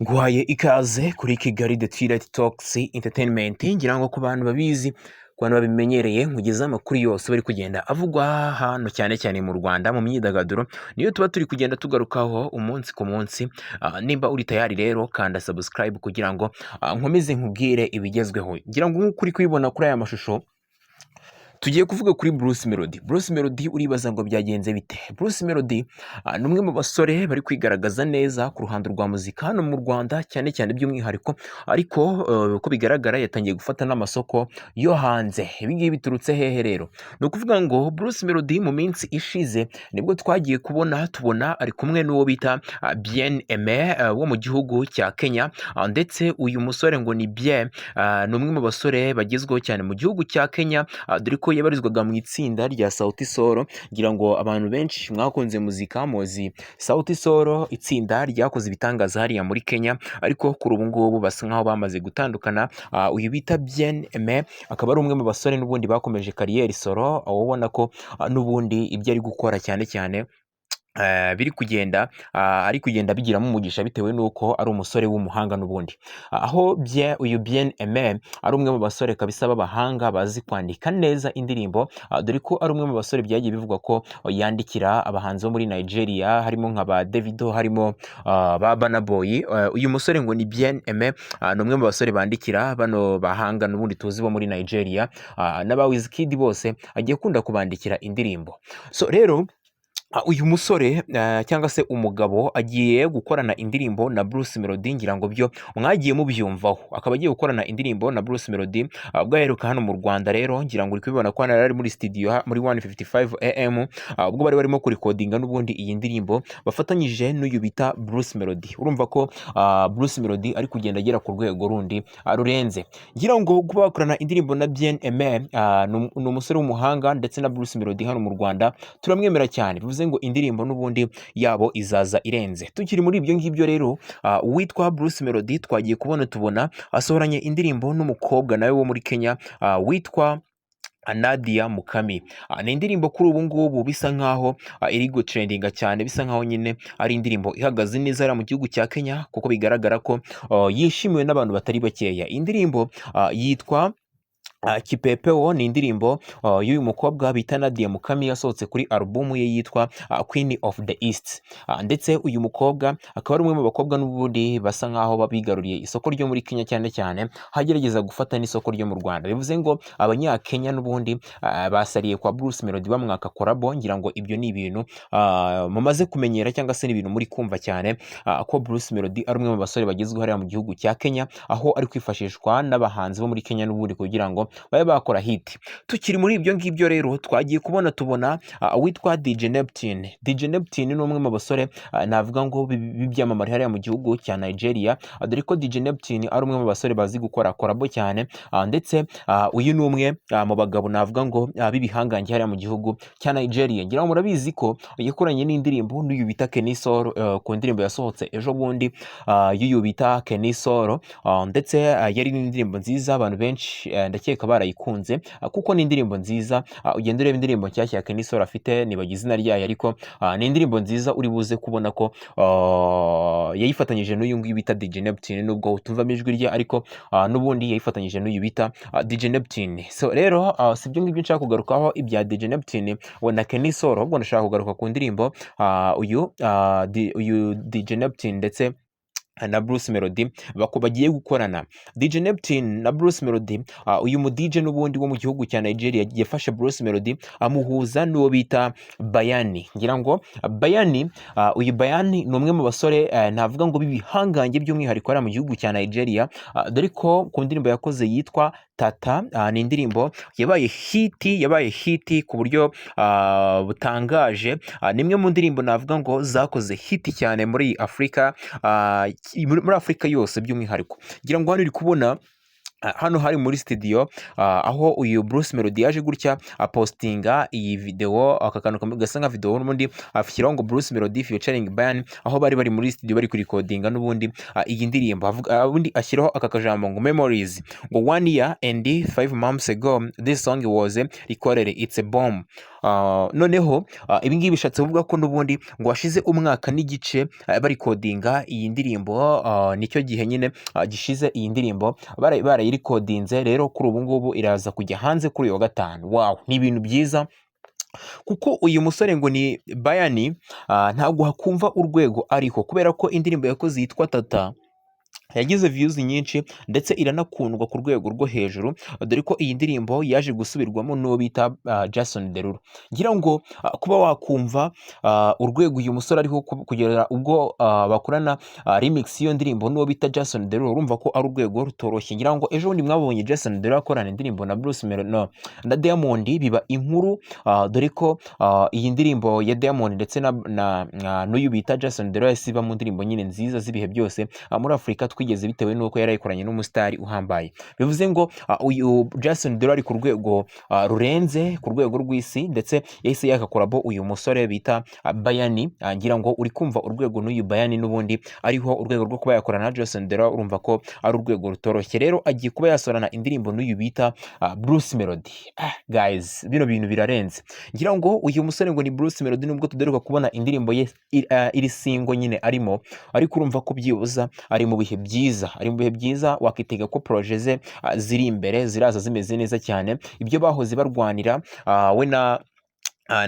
Nguhaye ikaze kuri Kigali The Twilight Talks Entertainment, ngira ngo ku bantu babizi, ku bantu babimenyereye, nkugezaho amakuru yose bari kugenda avugwa hano cyane cyane mu Rwanda mu myidagaduro, niyo tuba turi kugenda tugarukaho umunsi ku munsi. Nimba uri tayari rero kanda subscribe kugira ngo nkomeze nkubwire ibigezweho. Ngira ngo nk'uko uri kubibona kuri aya mashusho, tugiye kuvuga kuri Bruce Melody. Bruce Melody uribaza ngo byagenze bite? Bruce Melody ni umwe mu basore bari kwigaragaza neza ku ruhando rwa muzika hano mu Rwanda cyane cyane by'umwihariko, ariko uko bigaragara yatangiye gufata n'amasoko yo hanze. Ibi ngibi biturutse hehe rero? Ni ukuvuga ngo Bruce Melody mu minsi ishize nibwo twagiye tubona ari kumwe n'uwo bita Bien Aime wo mu gihugu cya Kenya, ndetse uyu musore ngo ni Bien, ni umwe mu basore bagezweho cyane mu gihugu cya Kenya, dore ko yabarizwaga mu itsinda rya Sauti Sol. Ngira ngo abantu benshi mwakunze muzika muzi Sauti Sol, itsinda ryakoze ibitangaza hariya muri Kenya, ariko kuri ubu ngubu basa nkaho bamaze gutandukana. Uyu bita Bien Aime akaba ari umwe mu basore n'ubundi bakomeje kariyeri solo, aho ubona ko n'ubundi ibyo ari gukora cyane cyane biri kugenda ari kugenda bigiramo umugisha bitewe n'uko ari umusore w'umuhanga n'ubundi. Aho uyu Bien Aime ari umwe mu basore kabisa b'abahanga bazi kwandika neza indirimbo, dore ko ari umwe mu basore byagiye bivugwa ko yandikira abahanzi bo muri Nigeria, harimo nka ba Davido, harimo ba Burna Boy. Uyu musore ngo ni Bien Aime, ni umwe mu basore bandikira bano bahanga n'ubundi tuzi bo muri Nigeria, n'aba Wizkid bose agiye kunda kubandikira indirimbo. So rero uyu musore cyangwa se umugabo agiye gukorana indirimbo na Bruce Melody, ngira ngo byo mwagiye mubyumvaho. Akaba agiye gukorana indirimbo na Bruce Melody ubwo aheruka hano mu Rwanda. Rero ngira ngo uri kubibona ko hano ari muri studio muri 1:55 AM, ubwo bari barimo kurikodinga n'ubundi iyi ndirimbo bafatanyije n'uyu bita Bruce Melody. Urumva ko Bruce Melody ari kugenda agera ku rwego rundi rurenze. Ngira ngo kuba bakorana indirimbo na Bien Aime, ni umusore w'umuhanga, ndetse na Bruce Melody hano mu Rwanda turamwemera cyane, bivuze ngo indirimbo n'ubundi yabo izaza irenze. Tukiri muri ibyo ngibyo rero, uwitwa Bruce Melody twagiye tubona asohoranye indirimbo n'umukobwa nawe wo muri Kenya, witwa Nadia Mukami. Ni indirimbo kuri ubu ngubu bisa nkaho iri gutrendinga cyane, bisa nkaho nyine ari indirimbo ihagaze neza mu gihugu cya Kenya, kuko bigaragara ko yishimiwe n'abantu batari bakeya. Indirimbo yitwa Kipepeo, ni indirimbo y'uyu mukobwa bita Nadia Mukami yasohotse kuri alubumu ye yitwa Queen of the East. Ndetse uyu mukobwa akaba ari umwe mu bakobwa n'ubundi basa nkaho babigaruriye isoko ryo muri Kenya, cyane cyane hagerageza gufata n'isoko ryo mu Rwanda. Bivuze ngo abanyakenya n'ubundi basariye kwa Bruce Melody bamwaka korabo. Ngira ngo ibyo ni ibintu mumaze kumenyera, cyangwa se ni ibintu muri kumva cyane, ko Bruce Melody ari umwe mu basore bagezweho hariya mu gihugu cya Kenya, aho ari kwifashishwa n'abahanzi bo muri Kenya n'ubundi kugira ngo babe bakora hit. Tukiri muri ibyo ngibyo rero, twagiye tubona witwa DJ Neptune. DJ Neptune ni umwe mu basore navuga ngo b'ibyamamare hariya mu gihugu cya Nigeria, dore ko DJ Neptune ari umwe mu basore bazi gukora korabo cyane, ndetse uyu ni umwe mu bagabo navuga ngo b'ibihangange hariya mu gihugu cya Nigeria. Ngira ngo murabizi ko yakoranye n'indirimbo n'uyu bita Kenny Sol, ku ndirimbo yasohotse ejo bundi y'uyu bita Kenny Sol, ndetse yari n'indirimbo nziza, abantu benshi ndakeka barayikunze, kuko ni indirimbo nziza. Ugenda ureba indirimbo nshyashya ya Kenny Sol afite, nibagize izina ryayo, ariko ni indirimbo nziza uri buze kubona ko yayifatanyije n'uyu nguyu bita DJ Neptune, nubwo utumvamo ijwi rye, ariko n'ubundi yayifatanyije n'uyu bita DJ Neptune. So rero si ibyo ngibyo nshaka kugarukaho ibya DJ Neptune we na Kenny Sol, ahubwo ndashaka kugaruka ku ndirimbo uyu DJ Neptune ndetse na Bruce Melody bagiye gukorana. DJ Neptune na Bruce Melody, uyu mu DJ n'ubundi wo mu gihugu cya Nigeria yafashe Bruce Melody amuhuza n'uwo bita Bayani. Ngira ngo uyu Bayani ni umwe mu basore navuga ngo b'ibihangange by'umwihariko ari mu gihugu cya Nigeria, dore ko ku ndirimbo yakoze yitwa Tata, ni indirimbo yabaye hiti ku buryo butangaje. Ni imwe mu ndirimbo navuga ngo zakoze hiti cyane muri Afurika, muri Afurika yose by'umwihariko. Ngira ngo hano uri kubona hano hari muri studio, aho uyu Bruce Melody yaje gutya apostinga iyi video, aka kantu gasa nka video n'ubundi afishyiraho ngo Bruce Melody featuring Bayani, aho bari muri studio bari kurikodinga n'ubundi iyi ndirimbo. Ubundi ashyiraho aka kajambo ngo memories, ngo 1 year and 5 months ago this song was recorded, it's a bomb. noneho ibi ngibi bishatse kuvuga ko n'ubundi ngo hashize umwaka n'igice bari kodinga iyi ndirimbo, nicyo gihe nyine gishize iyi ndirimbo barayirikodinze, rero kuri ubu ngubu iraza kujya hanze kuri uyu wa gatanu. Wow, ni ibintu byiza kuko uyu musore ngo ni Bayani, ntabwo hakumva urwego ariko kubera ko indirimbo yakoze yitwa Tata yagize views nyinshi ndetse iranakundwa ku rwego rwo hejuru, dore ko iyi ndirimbo yaje gusubirwamo n'uwo bita Jason Derulo. Ngira ngo kuba wakumva urwego uyu musore ariho kugera ubwo bakorana remix y'iyo ndirimbo n'uwo bita Jason Derulo, urumva ko ari urwego rutoroshye. Ngira ngo ejo bundi mwabonye Jason Derulo akorana indirimbo na Bruce Melody na Diamond, biba inkuru, dore ko iyi ndirimbo ya Diamond ndetse n'uyu bita Jason Derulo yahise iba mu ndirimbo nyine nziza z'ibihe byose muri Afurika twigeze, bitewe n'uko yarayikoranye n'umusitari uhambaye. Bivuze ngo uyu Jason Derulo ari ku rwego rurenze, ku rwego rw'isi, ndetse yahise yagakorabo uyu musore bita Bayani. Ngira ngo uri kumva urwego n'uyu Bayani n'ubundi ariho urwego rwo kuba yakorana na Jason Derulo, urumva ko ari urwego rutoroshye. Rero agiye kuba yasorana indirimbo n'uyu bita Bruce Melody. Guys, bino bintu birarenze. Ngira ngo uyu musore ngo ni Bruce Melody, nubwo tudaheruka kubona indirimbo ye iri singo nyine arimo, ariko urumva ko byibuza ari mu bihe byiza, ari mu bihe byiza. Wakitega ko projet ze ziri imbere ziraza zimeze neza cyane. Ibyo bahoze barwanira we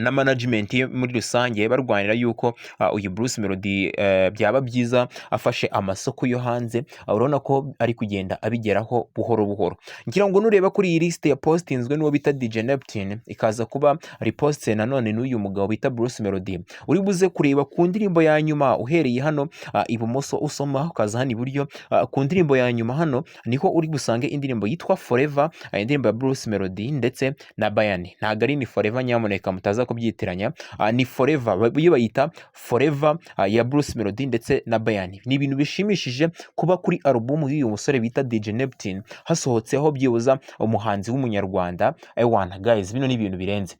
na management ye muri rusange, barwanira yuko uyu Bruce Melody byaba byiza afashe amasoko yo hanze, urabona ko ari kugenda abigeraho buhoro buhoro. Ngira ngo nureba kuri iyi list ya postinzwe n'uwo bita DJ Neptune, ikaza kuba reposte nanone n'uyu mugabo bita Bruce Melody, uri buze kureba ku ndirimbo ya nyuma uhereye hano ibumoso usoma ukaza hano iburyo, ku ndirimbo ya nyuma hano niho uri busange indirimbo yitwa Forever, indirimbo ya Bruce Melody ndetse na Bayani. Ntabwo ari ni Forever, nyamuneka mutaza kubyitiranya, ni Forever, iyo bayita Forever ya Bruce Melody ndetse na Bayani. Ni ibintu bishimishije kuba kuri album y'uyu musore bita DJ Neptune hasohotseho byibuza umuhanzi w'umunyarwanda. Ewana guys, bino ni ibintu birenze.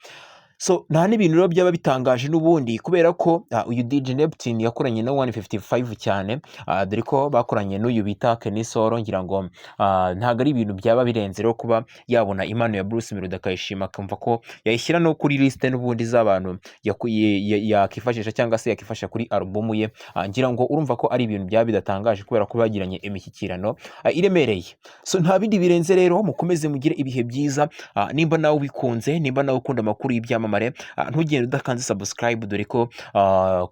So nta n'ibintu rero byaba bitangaje n'ubundi, kubera ko uyu DJ Neptune yakoranye na 155 cyane, dore ko bakoranye n'uyu bita Kenny Solo. Ngira ngo ntabwo ari ibintu byaba birenze rero kuba yabona impano ya Bruce Melody akayishima, akumva ko yayishyira no kuri liste n'ubundi z'abantu yakifashisha cyangwa se yakifasha kuri album ye. Ngira ngo urumva ko ari ibintu byaba bidatangaje kubera ko bagiranye imishyikirano iremereye. So nta bindi birenze rero, mukomeze mugire ibihe byiza. Nimba nawe ubikunze, nimba nawe ukunda amakuru y'ibyamamare, ntugende udakanze subscribe, dore ko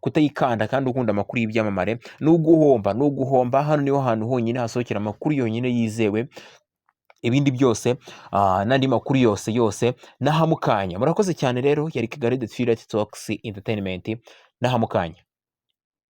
kutayikanda kandi ukunda amakuru y'ibyamamare n'uguhomba. Hano niho hantu honyine hasohokera amakuru yonyine yizewe, ibindi byose n'andi makuru yose nahamukanya. Murakoze cyane rero, yari Kigali The Twilight Talks Entertainment, nahamukanya.